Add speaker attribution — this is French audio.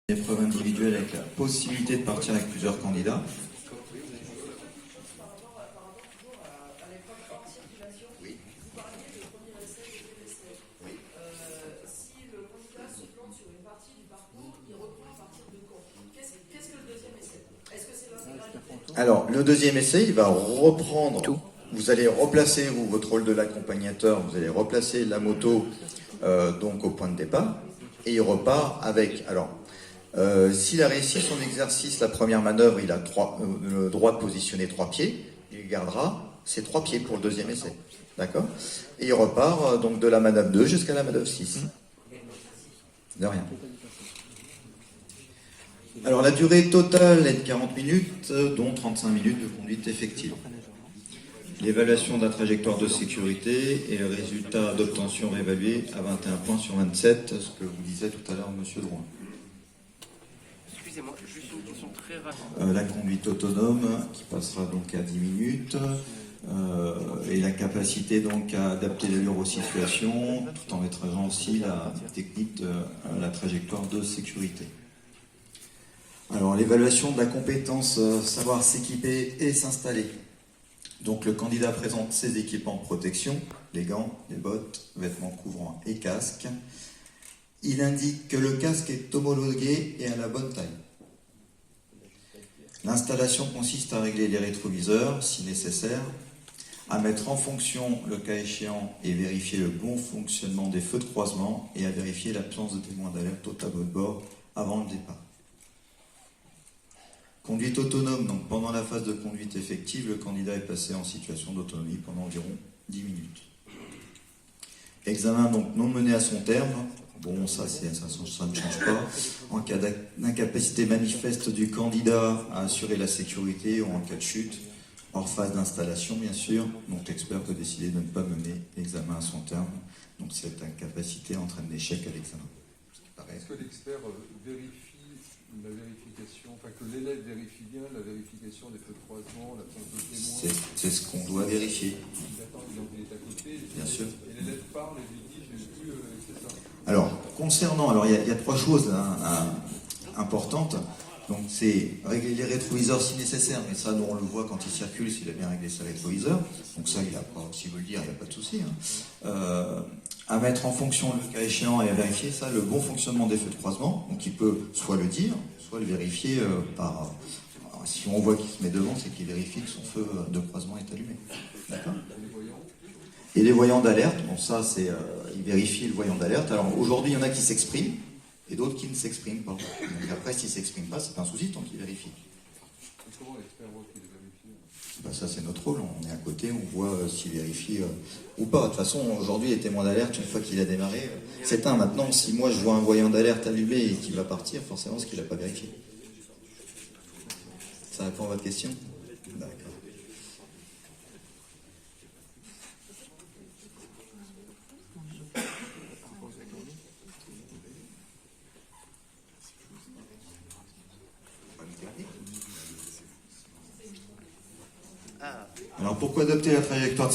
Speaker 1: Épreuve individuelle avec la possibilité de partir avec plusieurs candidats.
Speaker 2: Oui.
Speaker 3: Vous parliez de premier essai et deuxième essai.
Speaker 2: Oui.
Speaker 3: Si le candidat se plante sur une partie du parcours, il reprend à partir de quand? Qu'est-ce que le deuxième essai? Est-ce que c'est l'intégralité?
Speaker 1: Alors, le deuxième essai, il va reprendre. Vous allez replacer votre rôle de l'accompagnateur, vous allez replacer la moto donc au point de départ, et il repart avec. Alors, s'il a réussi son exercice, la première manœuvre, il a le droit de positionner 3 pieds. Il gardera ses 3 pieds pour le deuxième essai. D'accord? Et il repart donc de la manœuvre 2 jusqu'à la manœuvre 6. De rien. Alors la durée totale est de 40 minutes, dont 35 minutes de conduite effective. L'évaluation de la trajectoire de sécurité et le résultat d'obtention réévalué à 21 points sur 27, ce que vous disait tout à l'heure M. Drouin.
Speaker 2: Excusez-moi, juste une question très rapide.
Speaker 1: La conduite autonome qui passera donc à 10 minutes et la capacité donc à adapter l'allure aux situations tout en maîtrisant aussi la technique de la trajectoire de sécurité. Alors l'évaluation de la compétence savoir s'équiper et s'installer. Donc le candidat présente ses équipements de protection, les gants, les bottes, vêtements couvrants et casque. Il indique que le casque est homologué et à la bonne taille. L'installation consiste à régler les rétroviseurs, si nécessaire, à mettre en fonction, le cas échéant, et vérifier le bon fonctionnement des feux de croisement et à vérifier l'absence de témoins d'alerte au tableau de bord avant le départ. Conduite autonome, donc pendant la phase de conduite effective, le candidat est passé en situation d'autonomie pendant environ 10 minutes. Examen donc non mené à son terme. Bon, ça ne change pas. En cas d'incapacité manifeste du candidat à assurer la sécurité ou en cas de chute, hors phase d'installation bien sûr, donc l'expert peut décider de ne pas mener l'examen à son terme. Donc cette incapacité entraîne l'échec à l'examen.
Speaker 4: Est-ce que l'expert vérifie la vérification, enfin que l'élève vérifie bien la vérification des feux de croisement, l'absence de témoins?
Speaker 1: C'est ce qu'on doit vérifier.
Speaker 4: D'accord, donc il est à côté,
Speaker 1: Bien sûr.
Speaker 4: Et l'élève parle et lui dit, j'ai vu, c'est ça.
Speaker 1: Alors, concernant, il y a 3 choses importantes. Donc, c'est régler les rétroviseurs si nécessaire, mais ça, nous, on le voit quand il circule, s'il a bien réglé ses rétroviseurs. Donc ça, il a pas, s'il veut le dire, il n'y a pas de souci. À mettre en fonction, le cas échéant, et à vérifier ça, le bon fonctionnement des feux de croisement. Donc, il peut soit le dire, soit le vérifier par... si on voit qu'il se met devant, c'est qu'il vérifie que son feu de croisement est allumé. D'accord ? Et les voyants d'alerte, bon ça c'est, il vérifie le voyant d'alerte. Alors aujourd'hui il y en a qui s'expriment et d'autres qui ne s'expriment pas. Donc après s'ils ne s'expriment pas, c'est pas un souci tant qu'ils vérifient.
Speaker 4: Comment l'expert voit qu'il est vérifié?
Speaker 1: Ben, ça c'est notre rôle, on est à côté, on voit s'il vérifie ou pas. De toute façon aujourd'hui les témoins d'alerte, une fois qu'il a démarré, c'est un. Maintenant si moi je vois un voyant d'alerte allumé et qu'il va partir, forcément c'est qu'il n'a pas vérifié. Ça répond à votre question? D'accord. Alors pourquoi adopter la trajectoire de